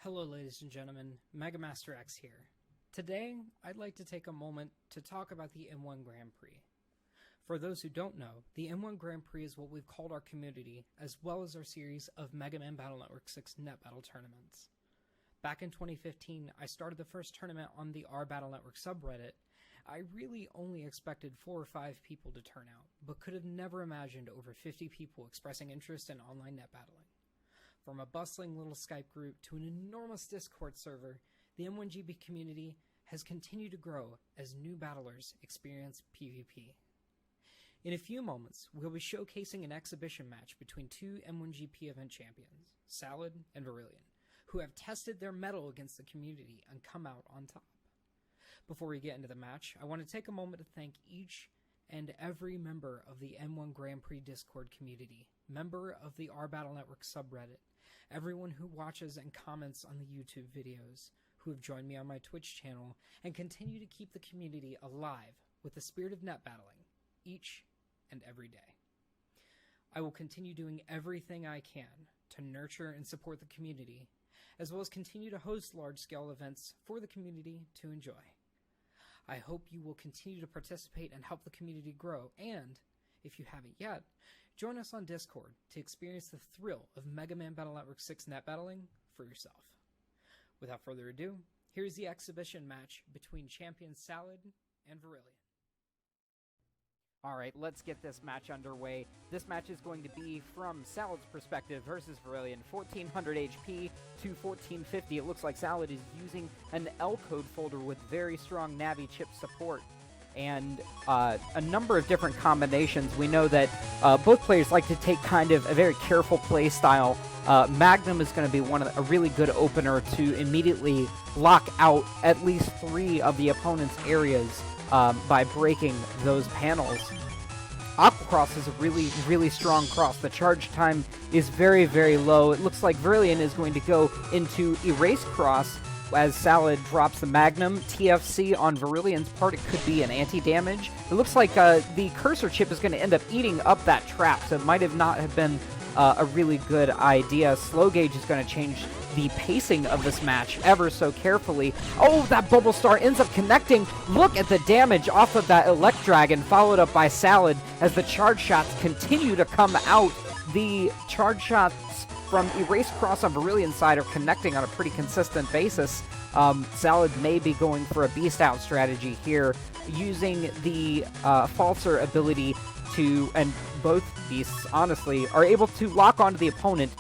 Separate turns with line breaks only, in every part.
Hello ladies and gentlemen, MegaMasterX here. Today, I'd like to take a moment to talk about the M1 Grand Prix. For those who don't know, the M1 Grand Prix is what we've called our community, as well as our series of Mega Man Battle Network 6 Net Battle tournaments. Back in 2015, I started the first tournament on the R Battle Network subreddit. I really only expected 4 or 5 people to turn out, but could have never imagined over 50 people expressing interest in online net battling. From a bustling little Skype group to an enormous Discord server, the M1GB community has continued to grow as new battlers experience PvP. In a few moments, we'll be showcasing an exhibition match between two M1GP event champions, Salad and Virillion, who have tested their mettle against the community and come out on top. Before we get into the match, I want to take a moment to thank each and every member of the M1 Grand Prix Discord community, member of the R Battle Network subreddit, everyone who watches and comments on the YouTube videos, who have joined me on my Twitch channel, and continue to keep the community alive with the spirit of net battling, each and every day. I will continue doing everything I can to nurture and support the community, as well as continue to host large-scale events for the community to enjoy. I hope you will continue to participate and help the community grow, and, if you haven't yet, join us on Discord to experience the thrill of Mega Man Battle Network 6 net battling for yourself. Without further ado, here's the exhibition match between champions Salad and Virillion.
Alright, let's get this match underway. This match is going to be from Salad's perspective versus Virillion. 1400 HP to 1450. It looks like Salad is using an L code folder with very strong Navi chip support and a number of different combinations. We know that both players like to take kind of a very careful play style. Magnum is going to be a really good opener to immediately lock out at least 3 of the opponent's areas by breaking those panels. Aquacross is a really strong cross. The charge time is very, very low. It looks like Virillion is going to go into Erase Cross as Salad drops the Magnum. TFC on Virillion's part, it could be an anti-damage. It looks like the cursor chip is going to end up eating up that trap, so it might not have been a really good idea. Slow Gauge is going to change the pacing of this match ever so carefully. Oh, that Bubble Star ends up connecting. Look at the damage off of that Elect Dragon, followed up by Salad as the charge shots continue to come out. The charge shots from Erase Cross on Virillion's side are connecting on a pretty consistent basis. Salad may be going for a Beast Out strategy here, using the Falser ability to, and both Beasts, honestly, are able to lock onto the opponent,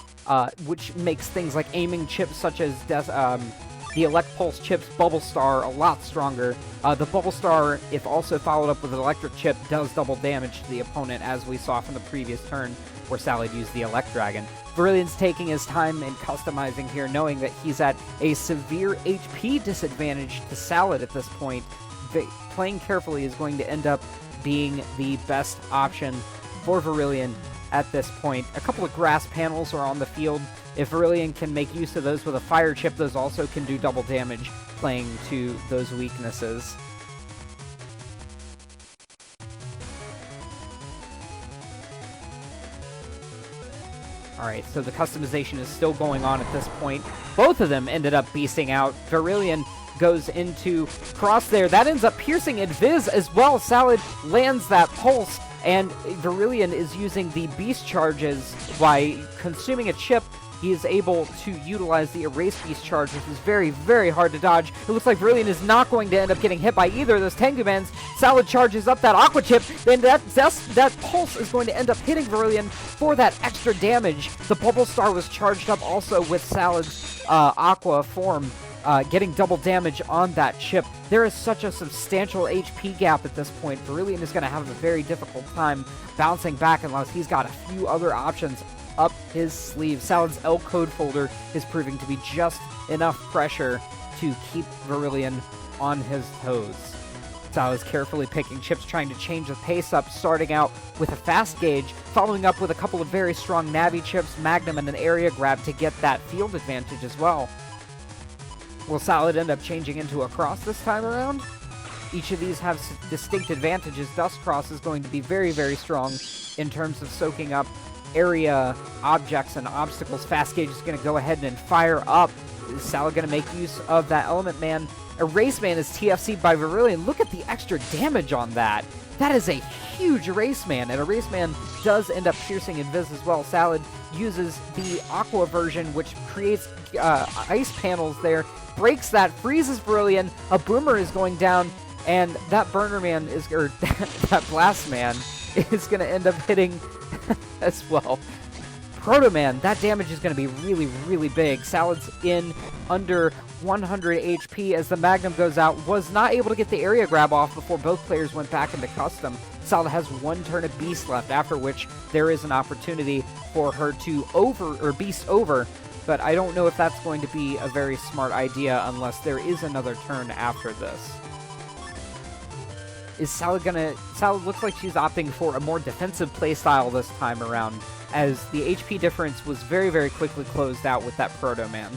which makes things like aiming chips such as the Elect Pulse chips, Bubble Star, a lot stronger. The Bubble Star, if also followed up with an Electric chip, does double damage to the opponent, as we saw from the previous turn where Salad used the Elect Dragon. Virillion's taking his time and customizing here, knowing that he's at a severe HP disadvantage to Salad at this point. Playing carefully is going to end up being the best option for Virillion at this point. A couple of grass panels are on the field. If Virillion can make use of those with a fire chip, those also can do double damage, playing to those weaknesses. Alright, so the customization is still going on at this point. Both of them ended up beasting out. Virillion goes into cross there. That ends up piercing Invis as well. Salad lands that pulse, and Virillion is using the beast charges by consuming a chip. He is able to utilize the Erase Beast charge, which is very, very hard to dodge. It looks like Virillion is not going to end up getting hit by either of those Tengu Bands. Salad charges up that Aqua Chip, and that Pulse is going to end up hitting Virillion for that extra damage. The Bubble Star was charged up also with Salad's Aqua form, getting double damage on that chip. There is such a substantial HP gap at this point. Virillion is going to have a very difficult time bouncing back unless he's got a few other options up his sleeve. Salad's L code folder is proving to be just enough pressure to keep Virillion on his toes. Salad's carefully picking chips, trying to change the pace up, starting out with a fast gauge, following up with a couple of very strong Navi chips, Magnum, and an area grab to get that field advantage as well. Will Salad end up changing into a cross this time around? Each of these have distinct advantages. Dust Cross is going to be very, very strong in terms of soaking up area objects and obstacles. Fast Gauge is going to go ahead and fire up Is Salad going to make use of that Element Man? Erase Man is TFC'd by Virillion. Look at the extra damage on that. That is a huge Erase Man, and Erase Man does end up piercing Invis as well. Salad uses the Aqua version, which creates ice panels there, breaks that, freezes Virillion, a Boomer is going down, and that Burner Man is, or that Blast Man is going to end up hitting as well. Proto Man, that damage is going to be really, really big. Salad's in under 100 HP as the Magnum goes out. Was not able to get the area grab off before both players went back into custom. Salad has one turn of Beast left, after which there is an opportunity for her to Beast over, but I don't know if that's going to be a very smart idea unless there is another turn after this. Is Salad Salad looks like she's opting for a more defensive playstyle this time around, as the HP difference was very, very quickly closed out with that Proto Man.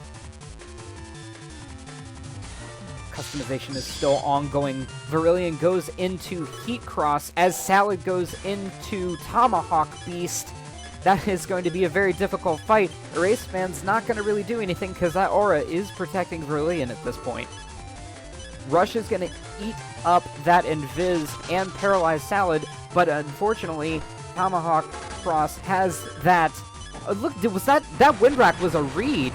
Customization is still ongoing. Virillion goes into Heat Cross as Salad goes into Tomahawk Beast. That is going to be a very difficult fight. Erase Man's not going to really do anything because that aura is protecting Virillion at this point. Rush is going to eat up that Invis and paralyze Salad, but unfortunately, Tomahawk Cross has that. Look, was that Windrack was a read.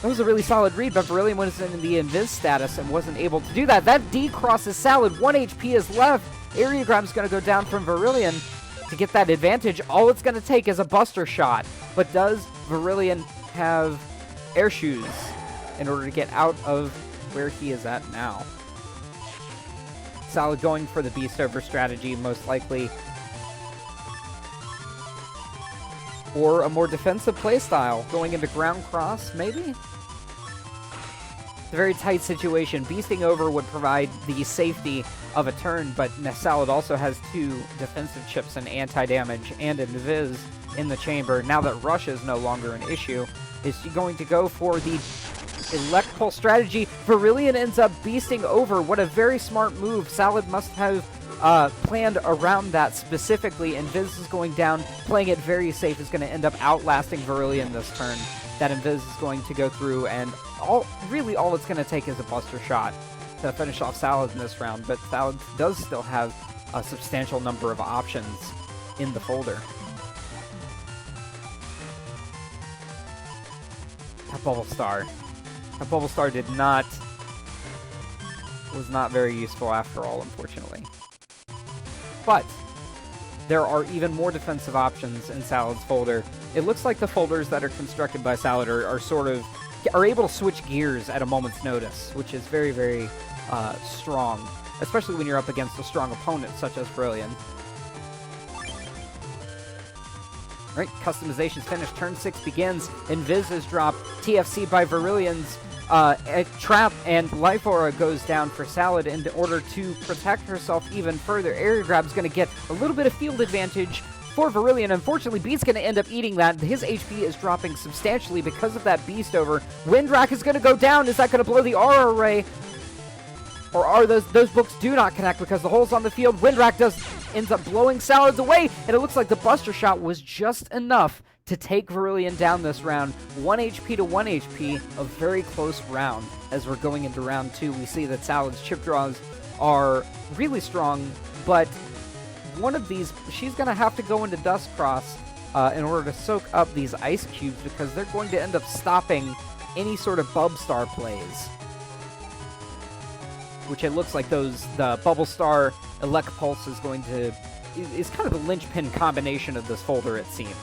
That was a really solid read, but Virillion was in the Invis status and wasn't able to do that. That D crosses Salad. 1 HP is left. Area Grab's going to go down from Virillion to get that advantage. All it's going to take is a Buster Shot. But does Virillion have Air Shoes in order to get out of where he is at now? Salad going for the Beast over strategy, most likely. Or a more defensive playstyle, going into Ground Cross, maybe? It's a very tight situation. Beasting over would provide the safety of a turn, but Salad also has 2 defensive chips and anti-damage and Invis in the chamber. Now that Rush is no longer an issue, is she going to go for the Elect Pulse strategy? Virillion ends up beasting over. What a very smart move. Salad must have planned around that specifically. Invis is going down. Playing it very safe is going to end up outlasting Virillion this turn. That Invis is going to go through, and really all it's going to take is a Buster Shot to finish off Salad in this round, but Salad does still have a substantial number of options in the folder. That Bubble Star. That Bubble Star was not very useful after all, unfortunately. But there are even more defensive options in Salad's folder. It looks like the folders that are constructed by Salad are able to switch gears at a moment's notice, which is very, very strong, especially when you're up against a strong opponent such as Virillion. Right, customization's finished. Turn 6 begins. Invis is dropped. TFC by Virillion's trap, and Life Aura goes down for Salad in order to protect herself even further. Area Grab's going to get a little bit of field advantage for Virillion. Unfortunately, Beast's going to end up eating that. His HP is dropping substantially because of that Beast over. Windrack is going to go down. Is that going to blow the Aura Array? Or are those books do not connect because the hole's on the field. Windrack ends up blowing Salads away, and it looks like the Buster Shot was just enough to take Virillion down this round. 1 HP to 1 HP, a very close round. As we're going into round 2, we see that Salad's chip draws are really strong, but one of these, she's going to have to go into Dust Cross in order to soak up these ice cubes because they're going to end up stopping any sort of Bub Star plays. Which it looks like the Bubble Star Elect Pulse is is kind of the linchpin combination of this folder, it seems.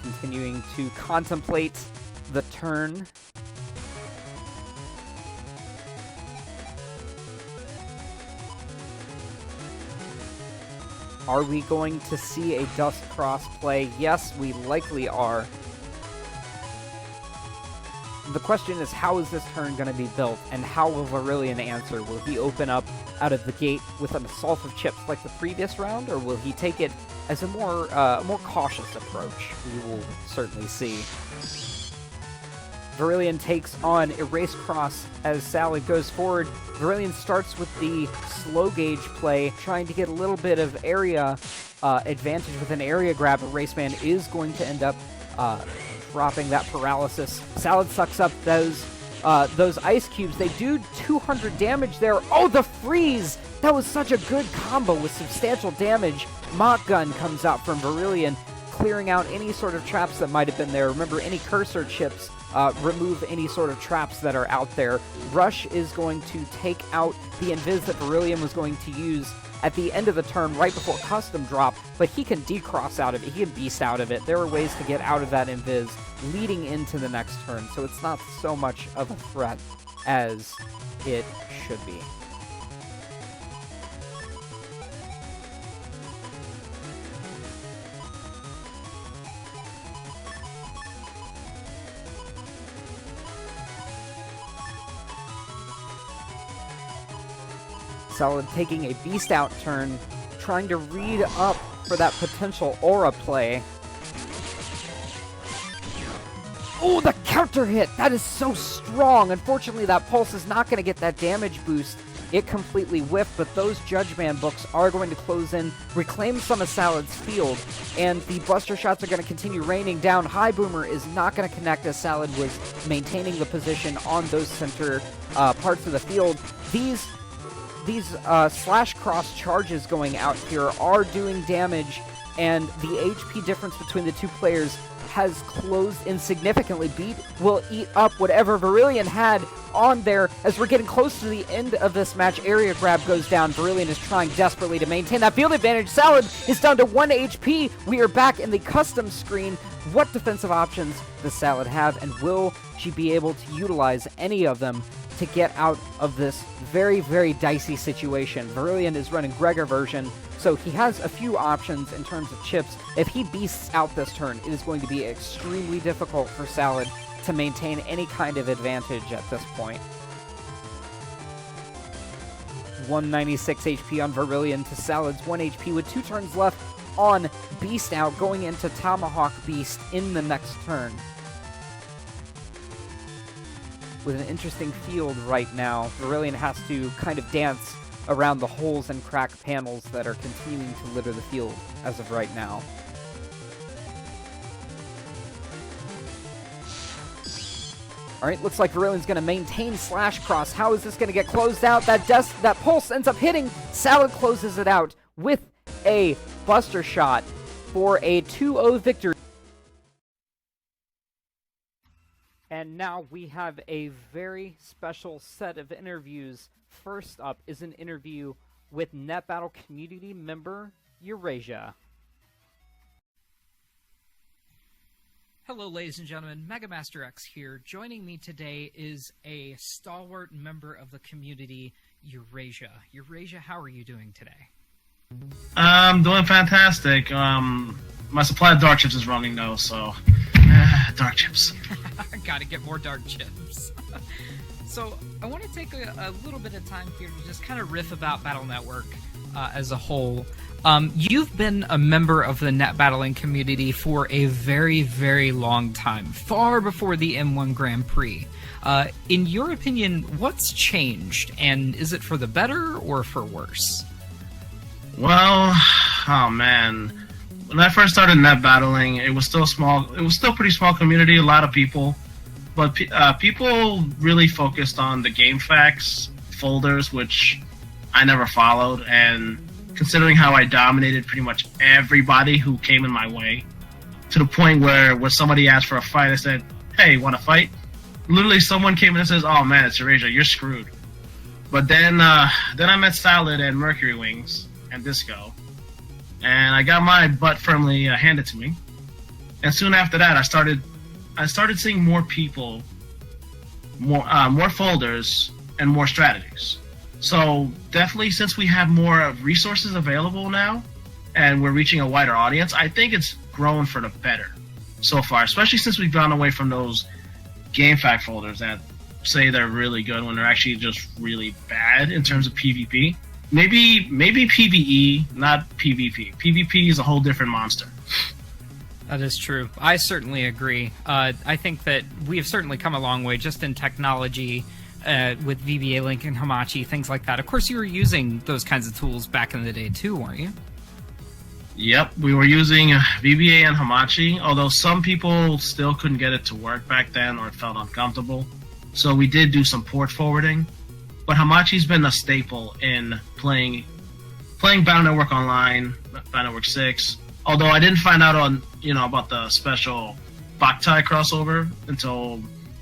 Continuing to contemplate the turn. Are we going to see a Dust Cross play? Yes, we likely are. The question is, how is this turn going to be built, and how will Virillion answer? Will he open up out of the gate with an assault of chips like the previous round, or will he take it as a more cautious approach? We will certainly see. Virillion takes on Erase Cross as Salad goes forward. Virillion starts with the slow gauge play, trying to get a little bit of area advantage with an area grab. Eraseman is going to end up dropping that paralysis. Salad sucks up those ice cubes. They do 200 damage there. Oh, the freeze! That was such a good combo with substantial damage. Mock Gun comes out from Virillion, clearing out any sort of traps that might have been there. Remember, any cursor chips remove any sort of traps that are out there. Rush is going to take out the invis that Virillion was going to use at the end of the turn right before custom drop, but he can decross out of it, he can beast out of it. There are ways to get out of that invis leading into the next turn, so it's not so much of a threat as it should be. Salad taking a beast out turn, trying to read up for that potential aura play. Oh, the counter hit! That is so strong! Unfortunately, that pulse is not going to get that damage boost. It completely whiffed, but those Judgeman books are going to close in, reclaim some of Salad's field, and the Buster shots are going to continue raining down. High Boomer is not going to connect as Salad was maintaining the position on those center parts of the field. These slash cross charges going out here are doing damage, and the HP difference between the two players has closed in significantly. Beat will eat up whatever Virillion had on there. As we're getting close to the end of this match, area grab goes down. Virillion is trying desperately to maintain that field advantage. Salad is down to 1 HP. We are back in the custom screen. What defensive options does Salad have, and will she be able to utilize any of them to get out of this very, very dicey situation? Virillion is running Gregor version, so he has a few options in terms of chips. If he beasts out this turn, it is going to be extremely difficult for Salad to maintain any kind of advantage at this point. 196 HP on Virillion to Salad's 1 HP with 2 turns left on Beast Out, going into Tomahawk Beast in the next turn. With an interesting field right now, Virillion has to kind of dance around the holes and crack panels that are continuing to litter the field as of right now. Alright, looks like Virillion's going to maintain slash cross. How is this going to get closed out? That pulse ends up hitting. Salad closes it out with a Buster Shot for a 2-0 victory. And now we have a very special set of interviews. First up is an interview with NetBattle community member Eurasia.
Hello, ladies and gentlemen. MegaMasterX here. Joining me today is a stalwart member of the community, Eurasia. Eurasia, how are you doing today?
I'm doing fantastic. My supply of dark chips is running though, so dark chips.
Gotta get more dark chips. So I want to take a little bit of time here to just kind of riff about Battle Network as a whole. You've been a member of the net battling community for a very, very long time, far before the M1 Grand Prix. In your opinion, what's changed, and is it for the better or for worse?
Well, oh man, when I first started net battling, it was still small. It was still a pretty small community, a lot of people, but people really focused on the game facts folders, which I never followed, and considering how I dominated pretty much everybody who came in my way, to the point where when somebody asked for a fight, I said, "Hey, want to fight?" Literally, someone came in and says, "Oh man, it's Eurasia, you're screwed." But then I met Salad and Mercury Wings and Disco, and I got my butt firmly handed to me. And soon after that, I started seeing more people, more folders, and more strategies. So definitely, since we have more resources available now, and we're reaching a wider audience, I think it's grown for the better so far. Especially since we've gone away from those game fact folders that say they're really good when they're actually just really bad in terms of PvP. Maybe PvE, not PvP. PvP is a whole different monster.
That is true. I certainly agree. I think that we have certainly come a long way just in technology with VBA Link and Hamachi, things like that. Of course, you were using those kinds of tools back in the day too, weren't you?
Yep, we were using VBA and Hamachi, although some people still couldn't get it to work back then or it felt uncomfortable. So we did do some port forwarding. But Hamachi's been a staple in playing Battle Network Online, Battle Network 6. Although I didn't find out about the special Boktai crossover until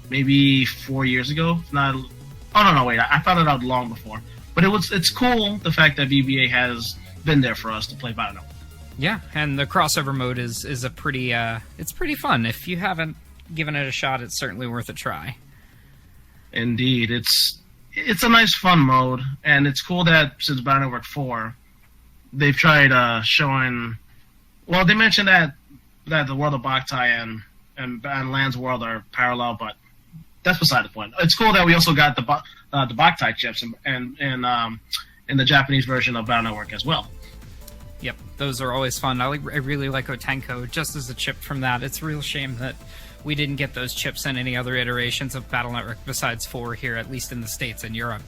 maybe 4 years ago. I found it out long before. But it's cool the fact that VBA has been there for us to play Battle Network.
Yeah, and the crossover mode is a pretty it's pretty fun. If you haven't given it a shot, it's certainly worth a try.
Indeed, it's a nice fun mode, and it's cool that since Battle Network 4, they've tried showing. Well, they mentioned that the World of Boktai and Land's World are parallel, but that's beside the point. It's cool that we also got the Boktai chips and in the Japanese version of Battle Network as well.
Yep, those are always fun. I really like Otenko just as a chip from that. It's a real shame that we didn't get those chips in any other iterations of Battle Network besides 4 here, at least in the States and Europe.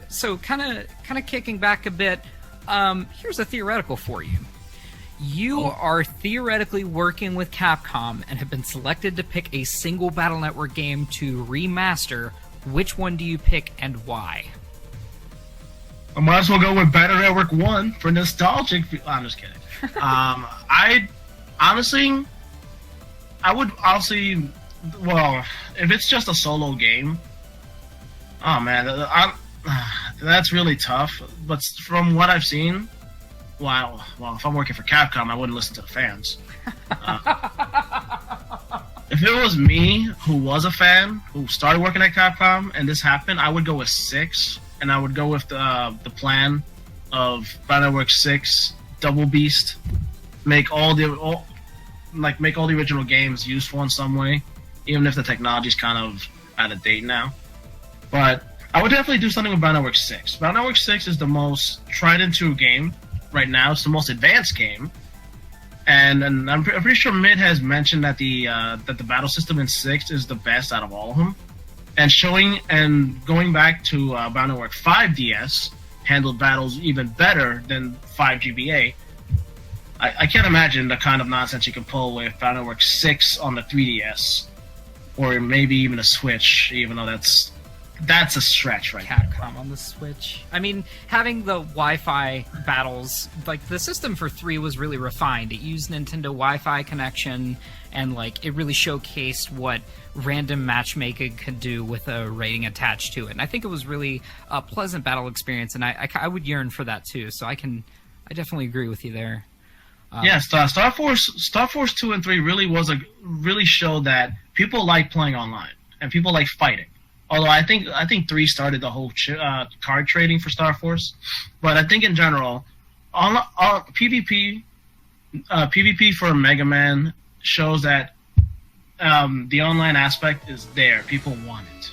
So kind of kicking back a bit, here's a theoretical for you. You are theoretically working with Capcom and have been selected to pick a single Battle Network game to remaster. Which one do you pick and why?
I might as well go with Battle Network 1 for nostalgic. I'm just kidding. I would honestly, well, if it's just a solo game, oh man, that's really tough. But from what I've seen, well, if I'm working for Capcom, I wouldn't listen to the fans. If it was me who was a fan, who started working at Capcom, and this happened, I would go with 6, and I would go with the plan of Battle Network 6, Double Beast, make all the original games useful in some way, even if the technology's kind of out of date now. But I would definitely do something with Battle Network 6. Battle Network 6 is the most tried and true game right now. It's the most advanced game. And I'm pretty sure Mid has mentioned that the battle system in 6 is the best out of all of them. And going back to Battle Network 5 DS, handled battles even better than 5 GBA. I can't imagine the kind of nonsense you can pull with Battle Network 6 on the 3DS, or maybe even a Switch, even though that's a stretch right there.
Capcom on the Switch. I mean, having the Wi-Fi battles, like the system for 3 was really refined. It used Nintendo Wi-Fi connection, and like it really showcased what random matchmaking could do with a rating attached to it. And I think it was really a pleasant battle experience, and I would yearn for that too. So I definitely agree with you there.
Yeah, Star Force 2 and 3 really showed that people like playing online and people like fighting. Although I think 3 started the whole card trading for Star Force, but I think in general, PvP for Mega Man shows that the online aspect is there. People want it.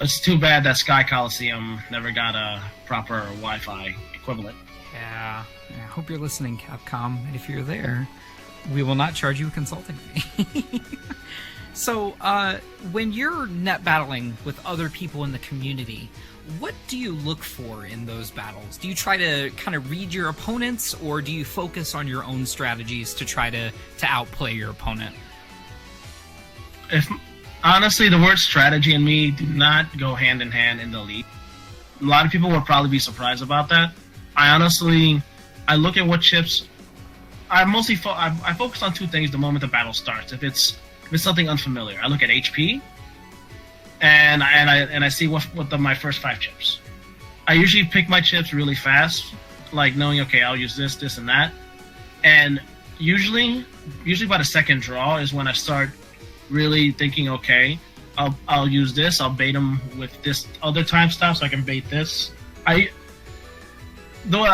It's too bad that Sky Coliseum never got a proper Wi-Fi equivalent.
Yeah. I hope you're listening, Capcom. And if you're there, we will not charge you a consulting fee. So, when you're net battling with other people in the community, what do you look for in those battles? Do you try to kind of read your opponents, or do you focus on your own strategies to try to outplay your opponent?
Honestly, the word strategy and me do not go hand in hand in the league. A lot of people will probably be surprised about that. I look at what chips. I focus on 2 things the moment the battle starts. If it's something unfamiliar, I look at HP, and I see what my first 5 chips. I usually pick my chips really fast, like knowing, okay, I'll use this, and that. And usually by the second draw is when I start really thinking, okay, I'll use this, I'll bait them with this other time stop so I can bait this. I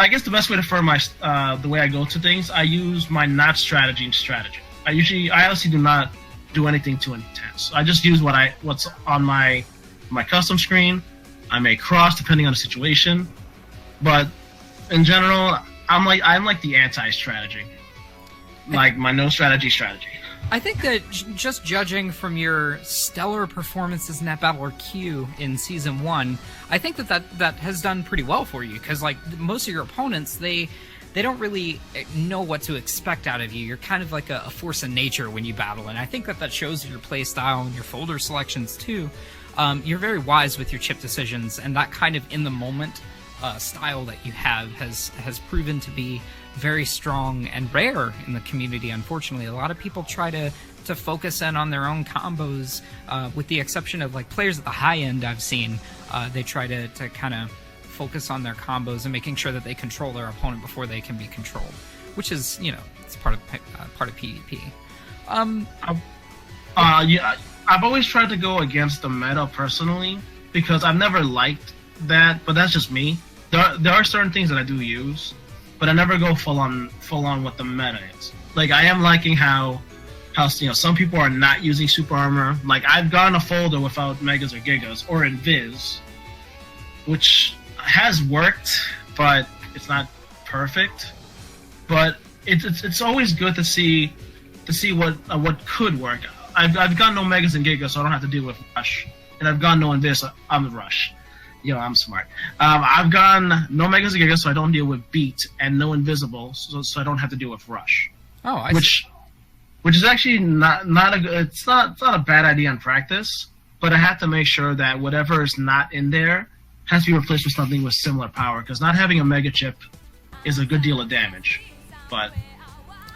guess the best way to refer the way I go to things, I use my not strategy and strategy. I honestly do not do anything too intense. I just use what's on my custom screen. I may cross depending on the situation, but in general, I'm like the anti-strategy. like my no strategy.
I think that just judging from your stellar performances in that battle or Q in Season 1, I think that has done pretty well for you, because like most of your opponents, they don't really know what to expect out of you. You're kind of like a force of nature when you battle, and I think that shows in your play style and your folder selections too. You're very wise with your chip decisions, and that kind of in-the-moment style that you have has proven to be very strong and rare in the community. Unfortunately, a lot of people try to focus in on their own combos, with the exception of like players at the high end I've seen. They try to kind of focus on their combos and making sure that they control their opponent before they can be controlled, which is, it's part of PvP.
Yeah, I've always tried to go against the meta personally, because I've never liked that, but that's just me. There are certain things that I do use, but I never go full on what the meta is. Like, I am liking how some people are not using super armor. Like, I've gone a folder without megas or gigas or invis, which has worked, but it's not perfect. But it's always good to see what could work. I've gone no megas and gigas, so I don't have to deal with rush, and I've gone no invis. So I'm the rush. I'm smart. I've gone no megas and gigas, so I don't deal with beat, and no invisible, so I don't have to deal with rush.
Oh,
which is actually not a bad idea in practice, but I have to make sure that whatever is not in there has to be replaced with something with similar power, because not having a mega chip is a good deal of damage. But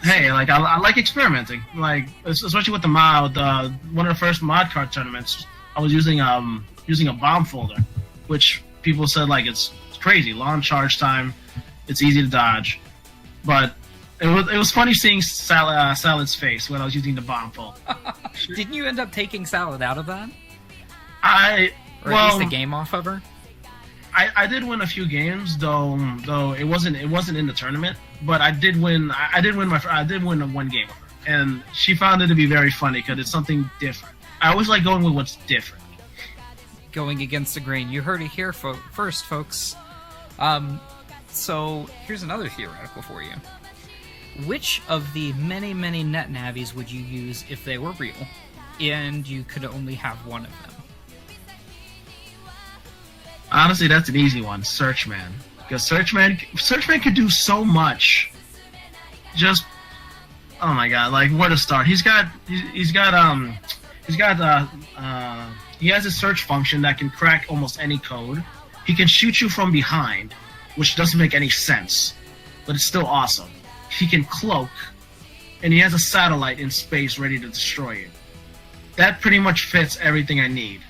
hey, like I like experimenting, like especially with the mod. One of the first mod card tournaments, I was using a bomb folder, which people said like it's crazy, long charge time, it's easy to dodge, but it was funny seeing Salad's face when I was using the bomb folder.
Didn't you end up taking Salad out of that? Or
Well,
at least the game off of her?
I did win a few games, though it wasn't in the tournament. But I did win. I did win one game with her, and she found it to be very funny because it's something different. I always like going with what's different.
Going against the grain. You heard it here first, folks. So here's another theoretical for you. Which of the many, many net navies would you use if they were real, and you could only have one of them?
Honestly, that's an easy one, Searchman. Because Searchman could do so much. Just, oh my god, like where to start? He has a search function that can crack almost any code. He can shoot you from behind, which doesn't make any sense, but it's still awesome. He can cloak, and he has a satellite in space ready to destroy you. That pretty much fits everything I need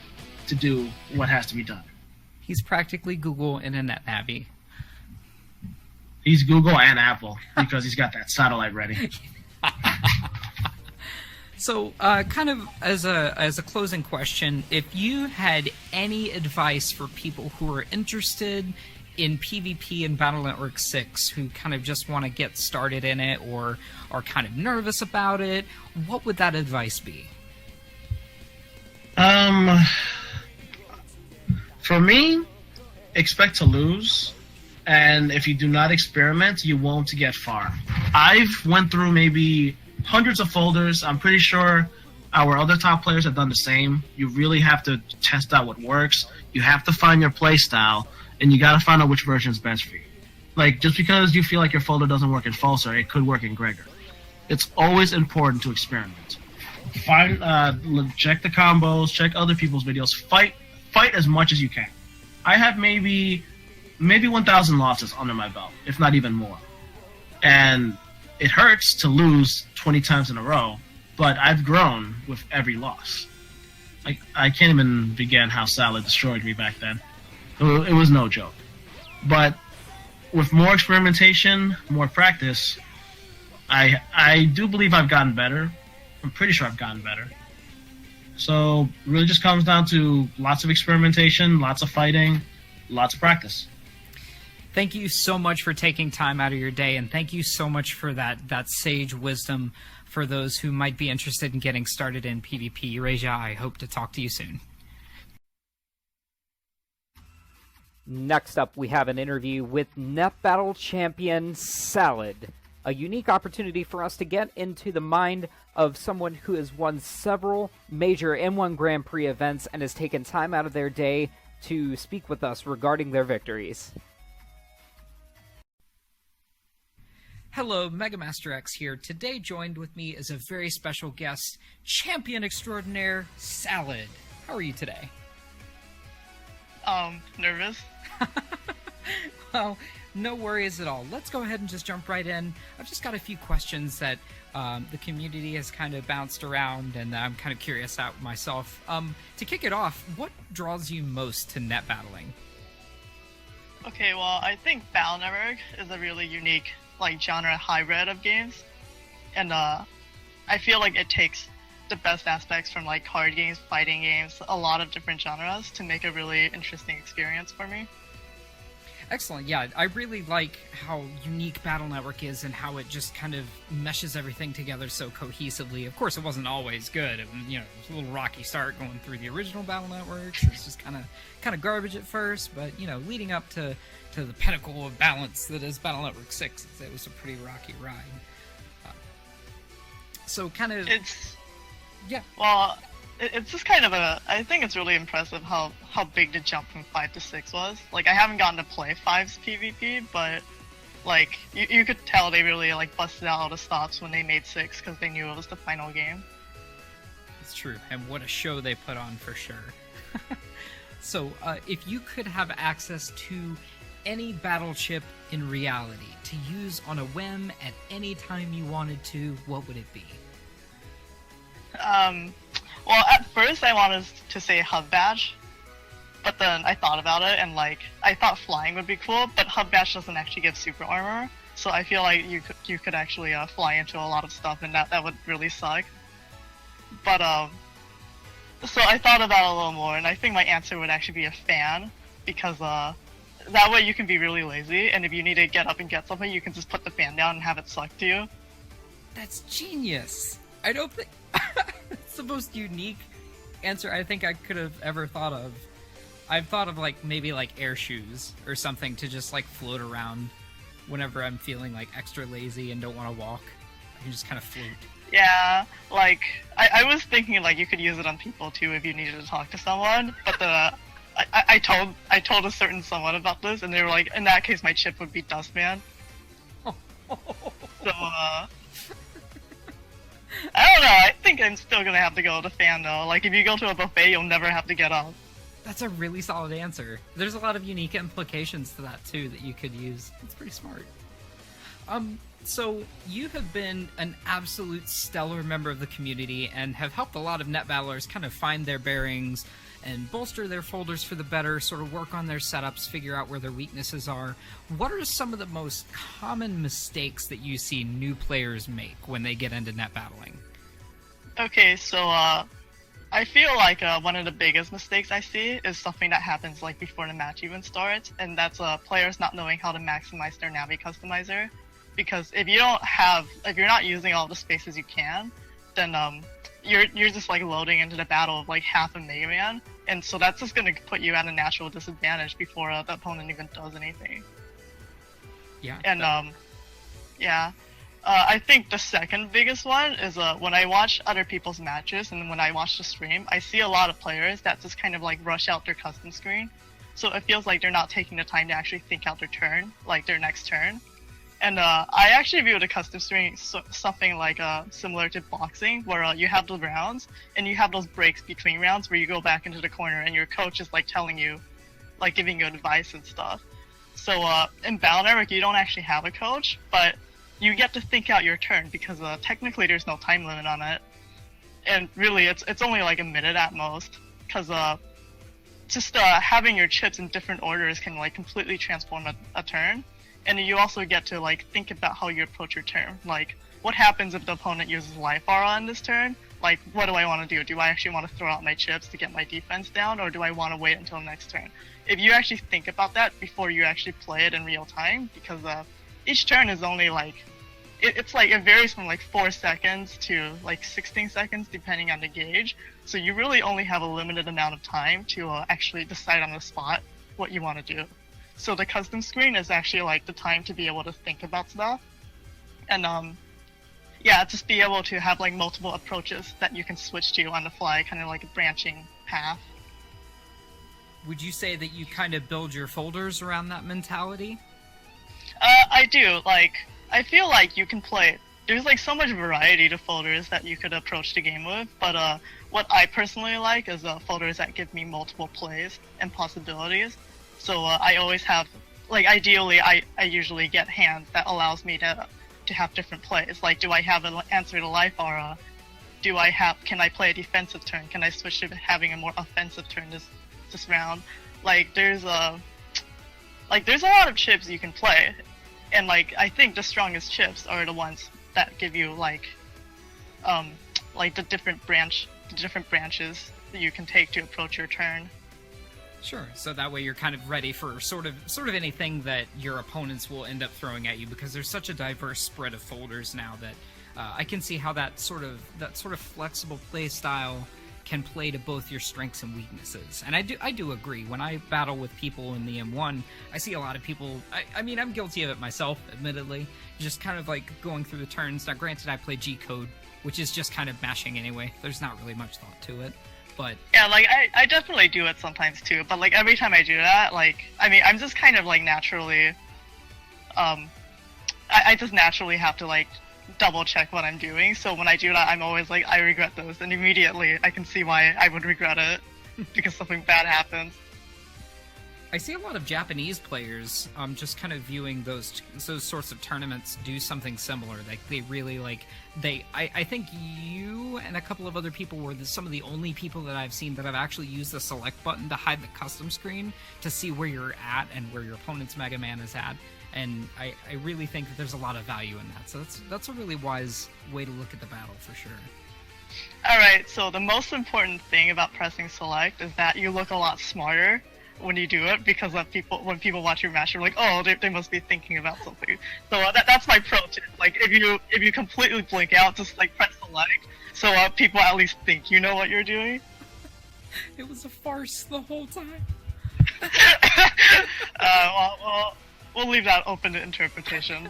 to do what has to be done.
He's practically Google in a net navi.
He's Google and Apple because he's got that satellite ready.
So, kind of as a closing question, if you had any advice for people who are interested in PvP and Battle Network 6, who kind of just want to get started in it or are kind of nervous about it, what would that advice be?
For me, expect to lose, and if you do not experiment, you won't get far. I've went through maybe hundreds of folders. I'm pretty sure our other top players have done the same. You really have to test out what works. You have to find your play style, and you got to find out which version is best for you. Like, just because you feel like your folder doesn't work in Fulsar, it could work in Gregor. It's always important to experiment. Check the combos, check other people's videos, fight as much as you can. I have maybe 1,000 losses under my belt, if not even more. And it hurts to lose 20 times in a row, but I've grown with every loss. I can't even begin how Salad destroyed me back then. It was no joke. But with more experimentation, more practice, I do believe I've gotten better. I'm pretty sure I've gotten better. So it really just comes down to lots of experimentation, lots of fighting, lots of practice.
Thank you so much for taking time out of your day, and thank you so much for that sage wisdom for those who might be interested in getting started in PvP. Reja, I hope to talk to you soon.
Next up, we have an interview with Net Battle champion Salad. a unique opportunity for us to get into the mind of someone who has won several major M1 Grand Prix events and has taken time out of their day to speak with us regarding their victories.
Hello, MegaMasterX here. Today joined with me is a very special guest, champion extraordinaire, Salad. How are you today?
Nervous.
Well, no worries at all. Let's go ahead and just jump right in. I've just got a few questions that the community has kind of bounced around, and I'm kind of curious out myself. To kick it off, what draws you most to net battling?
Okay, well, I think Battle Network is a really unique, genre hybrid of games, and I feel like it takes the best aspects from card games, fighting games, a lot of different genres to make a really interesting experience for me.
Excellent. Yeah, I really like how unique Battle Network is and how it just kind of meshes everything together so cohesively. Of course, it wasn't always good. It was a little rocky start going through the original Battle Networks. It's just kind of garbage at first, but leading up to the pinnacle of balance that is Battle Network 6, it was a pretty rocky ride.
It's just kind of I think it's really impressive how big the jump from 5 to 6 was. I haven't gotten to play 5's PvP, but you could tell they really busted out all the stops when they made 6 because they knew it was the final game.
It's true, and what a show they put on for sure. So, if you could have access to any battle chip in reality to use on a whim at any time you wanted to, what would it be?
Well, at first I wanted to say Hub Badge, but then I thought about it and I thought flying would be cool, but Hub Badge doesn't actually give super armor, so I feel like you could actually fly into a lot of stuff, and that would really suck. But so I thought about it a little more, and I think my answer would actually be a fan, because that way you can be really lazy, and if you need to get up and get something, you can just put the fan down and have it suck to you.
That's genius. I don't think it's the most unique answer I think I could have ever thought of. I've thought of maybe air shoes or something to just float around whenever I'm feeling extra lazy and don't want to walk. I can just kind of float.
Yeah, I was thinking you could use it on people too if you needed to talk to someone, but I told a certain someone about this, and they were like, in that case my chip would be Dustman. So I don't know, I think I'm still gonna have to go with the fan though. If you go to a buffet, you'll never have to get up.
That's a really solid answer. There's a lot of unique implications to that too that you could use. It's pretty smart. So you have been an absolute stellar member of the community and have helped a lot of net battlers kind of find their bearings and bolster their folders for the better, sort of work on their setups, figure out where their weaknesses are. What are some of the most common mistakes that you see new players make when they get into net battling?
Okay, so I feel like one of the biggest mistakes I see is something that happens before the match even starts, and that's players not knowing how to maximize their Navi customizer. Because if you're not using all the spaces you can, then you're just loading into the battle of half a Mega Man, and so that's just gonna put you at a natural disadvantage before the opponent even does anything.
Yeah.
And I think the second biggest one is when I watch other people's matches and when I watch the stream, I see a lot of players that just kind of rush out their custom screen, so it feels like they're not taking the time to actually think out their turn, their next turn. And I actually view the custom screen something similar to boxing, where you have the rounds and you have those breaks between rounds where you go back into the corner and your coach is telling you, giving you advice and stuff. So in Battle Network, you don't actually have a coach, but you get to think out your turn because technically there's no time limit on it, and really it's only a minute at most. Because just having your chips in different orders can completely transform a turn. And you also get to think about how you approach your turn. What happens if the opponent uses life aura on this turn? What do I want to do? Do I actually want to throw out my chips to get my defense down, or do I want to wait until the next turn? If you actually think about that before you actually play it in real time, because each turn is only it varies from 4 seconds to 16 seconds depending on the gauge. So you really only have a limited amount of time to actually decide on the spot what you want to do. So the custom screen is actually the time to be able to think about stuff. and yeah, just be able to have like multiple approaches that you can switch to on the fly, kind of like a branching path.
Would you say that you kind of build your folders around that mentality?
I do. Like, I feel like you can play. There's like so much variety to folders that you could approach the game with, but what I personally like is folders that give me multiple plays and possibilities. So I always have, like, ideally, I usually get hands that allows me to have different plays. Like, do I have an answer to life aura? Can I play a defensive turn? Can I switch to having a more offensive turn this round? Like, there's a lot of chips you can play, and like I think the strongest chips are the ones that give you like the different branches that you can take to approach your turn.
Sure. So that way you're kind of ready for sort of anything that your opponents will end up throwing at you, because there's such a diverse spread of folders now that I can see how that sort of flexible play style can play to both your strengths and weaknesses. And I do agree. When I battle with people in the M1, I see a lot of people. I mean, I'm guilty of it myself, admittedly. Just kind of like going through the turns. Now, granted, I play G code, which is just kind of mashing anyway. There's not really much thought to it. But
yeah, like I definitely do it sometimes too. But like every time I do that, like I mean, I'm just kind of like naturally, I just naturally have to like double check what I'm doing. So when I do that, I'm always like, I regret those, and immediately I can see why I would regret it because something bad happens.
I see a lot of Japanese players just kind of viewing those sorts of tournaments do something similar. Like they really like I think you and a couple of other people were some of the only people that I've seen that have actually used the select button to hide the custom screen to see where you're at and where your opponent's Mega Man is at. And I really think that there's a lot of value in that. So that's a really wise way to look at the battle for sure.
Alright, so the most important thing about pressing select is that you look a lot smarter when you do it, because when people watch your match, you're like, oh, they must be thinking about something. So that's my pro tip. Like, if you completely blink out, just like press select, so people at least think you know what you're doing.
It was a farce the whole time.
Well, we'll leave that open to interpretation.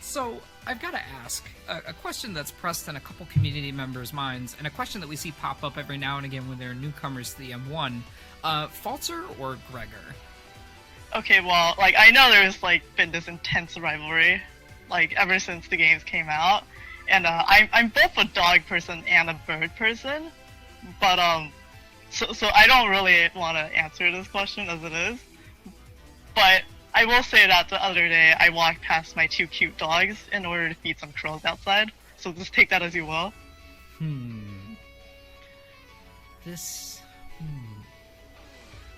So, I've got to ask a question that's pressed in a couple community members' minds, and a question that we see pop up every now and again when there are newcomers to the M1. Falzer or Gregor?
Okay, well, like, I know there's, like, been this intense rivalry, like, ever since the games came out, and, I'm both a dog person and a bird person, but, so I don't really want to answer this question as it is, but I will say that the other day I walked past my 2 cute dogs in order to feed some crows outside, so just take that as you will.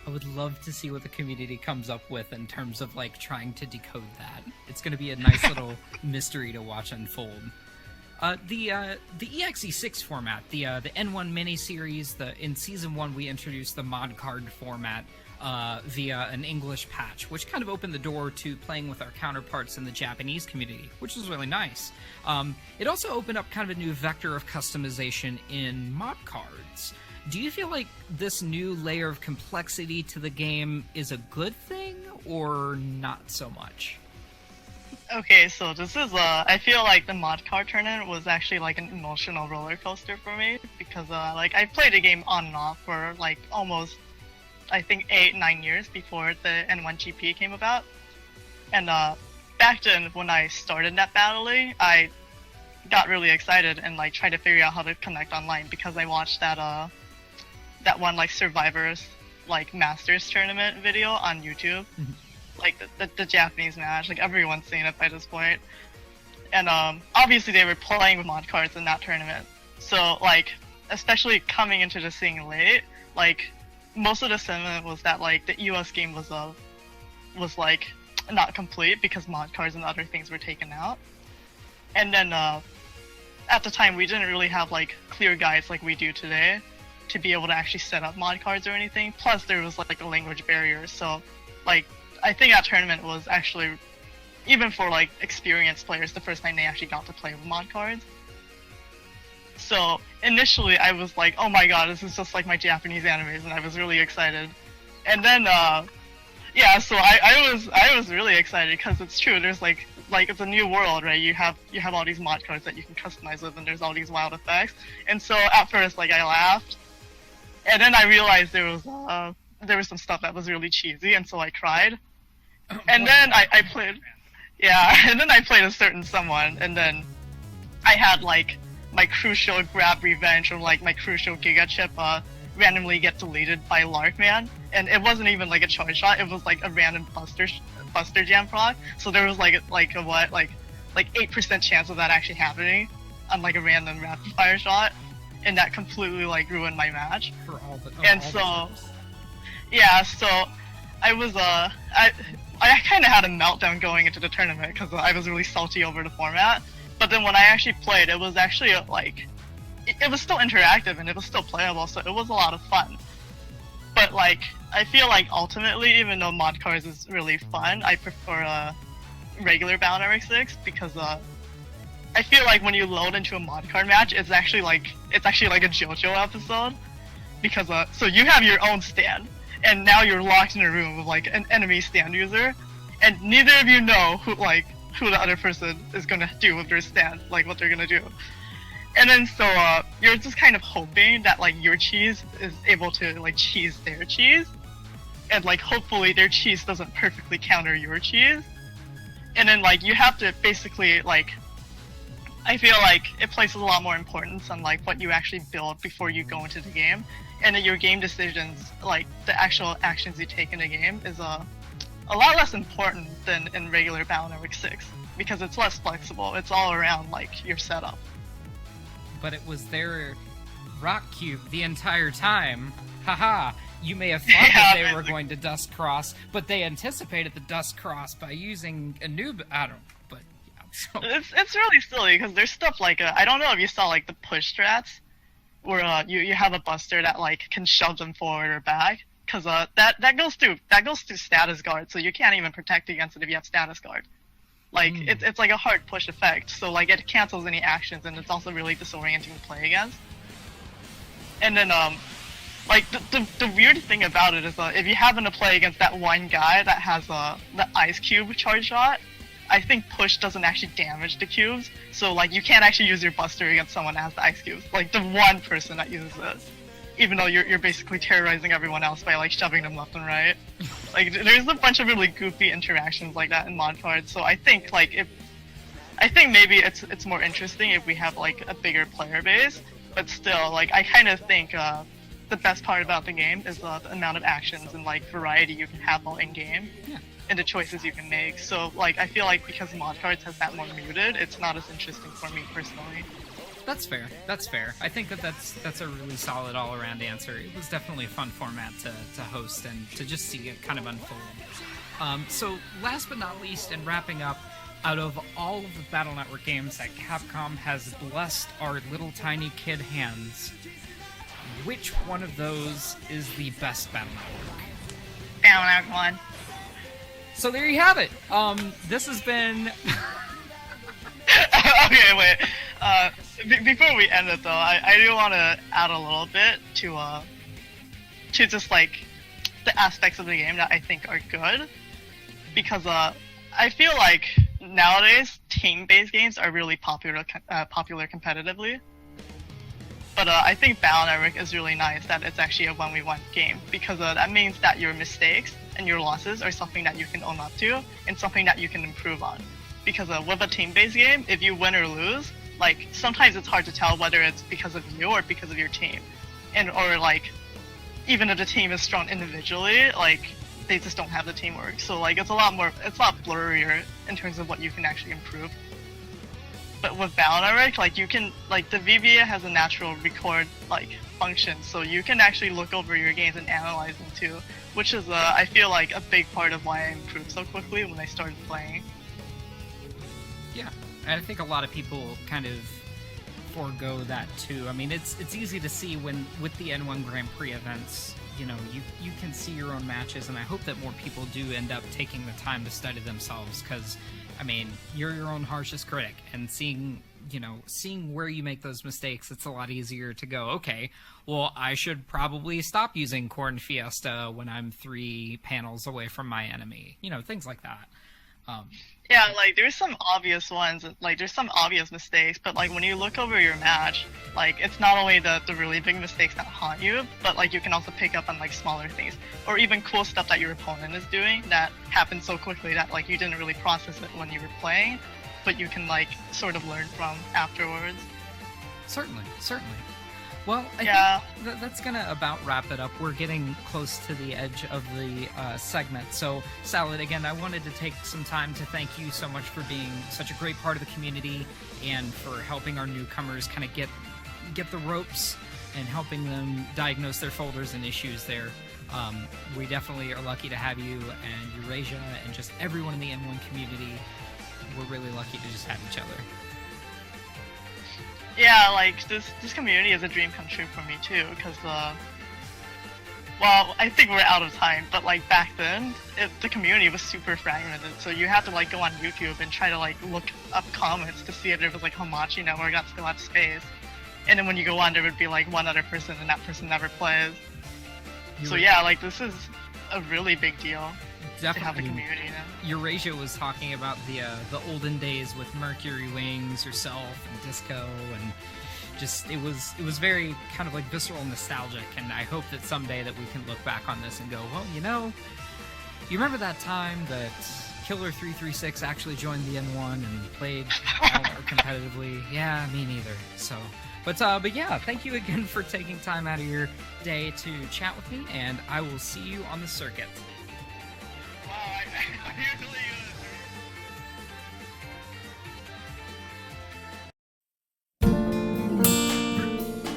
I would love to see what the community comes up with in terms of like trying to decode that. It's going to be a nice little mystery to watch unfold. The EXE6 format, the N1 miniseries, in Season 1 we introduced the mod card format via an English patch, which kind of opened the door to playing with our counterparts in the Japanese community, which was really nice. It also opened up kind of a new vector of customization in mod cards. Do you feel like this new layer of complexity to the game is a good thing, or not so much?
Okay, so this is, I feel like the mod card tournament was actually like an emotional roller coaster for me, because, like, I played the game on and off for, like, almost, I think, 8-9 years before the N1 GP came about. And, back then, when I started net battling, I got really excited and, like, tried to figure out how to connect online, because I watched that one, like, Survivors, like, Masters tournament video on YouTube.
Mm-hmm.
Like, the Japanese match, like, everyone's seen it by this point. And, obviously they were playing with mod cards in that tournament. So, like, especially coming into the scene late, like, most of the sentiment was that, like, the US game was like, not complete because mod cards and other things were taken out. And then, at the time, we didn't really have, like, clear guides like we do today to be able to actually set up mod cards or anything. Plus, there was, like, a language barrier, so, like, I think that tournament was actually, even for, like, experienced players, the first time they actually got to play with mod cards. So, initially, I was like, oh my god, this is just like my Japanese animes, and I was really excited. And then, Yeah, so I was really excited because it's true. There's like it's a new world, right? You have all these mod cards that you can customize with, and there's all these wild effects. And so at first, like I laughed, and then I realized there was some stuff that was really cheesy, and so I cried. And then I played, yeah, and then I played a certain someone, and then I had like my crucial grab revenge or like my crucial giga chip randomly get deleted by Larkman, and it wasn't even like a choice shot. It was like a random Buster Jam proc. So there was like a 8% chance of that actually happening on like a random rapid fire shot, and that completely like ruined my match.
For all the
yeah, so I was I kind of had a meltdown going into the tournament because I was really salty over the format. But then when I actually played, it was actually like it was still interactive and it was still playable, so it was a lot of fun. But like I feel like ultimately, even though mod cards is really fun, I prefer regular MegaMasterX 6 because I feel like when you load into a mod card match, it's actually like a JoJo episode because so you have your own stand, and now you're locked in a room with like an enemy stand user, and neither of you know who the other person is gonna do with their stand, like what they're gonna do. And then so you're just kind of hoping that like your cheese is able to like cheese their cheese, and like hopefully their cheese doesn't perfectly counter your cheese. And then like you have to basically like, I feel like it places a lot more importance on like what you actually build before you go into the game, and that your game decisions, like the actual actions you take in the game, is a lot less important than in regular MegaMasterX 6 because it's less flexible. It's all around like your setup.
But it was their rock cube the entire time. Haha. You may have thought that they were going to dust cross, but they anticipated the dust cross by using a noob. I don't. But yeah. So.
It's really silly because there's stuff like I don't know if you saw like the push strats where you have a buster that like can shove them forward or back because that goes through status guard, so you can't even protect against it if you have status guard. Like it's like a hard push effect, so like it cancels any actions, and it's also really disorienting to play against. And then like the weird thing about it is if you happen to play against that one guy that has the ice cube charge shot, I think push doesn't actually damage the cubes, so like you can't actually use your buster against someone that has the ice cubes. Like the one person that uses it, even though you're basically terrorizing everyone else by like shoving them left and right. Like there's a bunch of really goofy interactions like that in mod cards. So I think maybe it's more interesting if we have like a bigger player base. But still, like I kind of think the best part about the game is the amount of actions and like variety you can have all in game.
Yeah.
And the choices you can make. So like I feel like because mod cards has that more muted, it's not as interesting for me personally.
That's fair. That's fair. I think that's a really solid all-around answer. It was definitely a fun format to host and to just see it kind of unfold. So last but not least, and wrapping up, out of all of the Battle Network games that Capcom has blessed our little tiny kid hands, which one of those is the best Battle Network?
Battle Network 1.
So there you have it. This has been...
Okay, wait. Before we end it though, I do want to add a little bit to just like the aspects of the game that I think are good, because I feel like nowadays team-based games are really popular competitively. But I think Battle Network is really nice that it's actually a 1v1 game, because that means that your mistakes and your losses are something that you can own up to and something that you can improve on. Because with a team-based game, if you win or lose, like sometimes it's hard to tell whether it's because of you or because of your team, or like even if the team is strong individually, like they just don't have the teamwork. So like it's a lot blurrier in terms of what you can actually improve. But with Battle Network, like you can, like the VBA has a natural record like function, so you can actually look over your games and analyze them too, which is I feel like a big part of why I improved so quickly when I started playing.
Yeah, I think a lot of people kind of forego that too. I mean, it's easy to see when with the N1 Grand Prix events, you know, you can see your own matches, and I hope that more people do end up taking the time to study themselves, because I mean, you're your own harshest critic, and seeing seeing where you make those mistakes, it's a lot easier to go, okay, well, I should probably stop using Corn Fiesta when I'm 3 panels away from my enemy. Things like that.
Yeah, like there's some obvious ones, like there's some obvious mistakes, but like when you look over your match, like it's not only the really big mistakes that haunt you, but like you can also pick up on like smaller things, or even cool stuff that your opponent is doing that happens so quickly that like you didn't really process it when you were playing, but you can like sort of learn from afterwards.
Certainly. Well, I think that's going to about wrap it up. We're getting close to the edge of the segment. So, Salad, again, I wanted to take some time to thank you so much for being such a great part of the community and for helping our newcomers kind of get the ropes and helping them diagnose their folders and issues there. We definitely are lucky to have you and Eurasia and just everyone in the M1 community. We're really lucky to just have each other.
Yeah, like this community is a dream come true for me too, because well, I think we're out of time, but like back then, the community was super fragmented, so you had to like go on YouTube and try to like look up comments to see if there was like Hamachi Network got still had space, and then when you go on, there would be like one other person, and that person never plays. So yeah, like this is a really big deal.
Definitely.
To have a community now.
Eurasia was talking about the olden days with Mercury Wings, yourself, and Disco, and just it was very kind of like visceral and nostalgic. And I hope that someday that we can look back on this and go, well, you remember that time that Killer 336 actually joined the N1 and played all competitively? Yeah, me neither. So. But yeah, thank you again for taking time out of your day to chat with me, and I will see you on the circuit.
Wow, I usually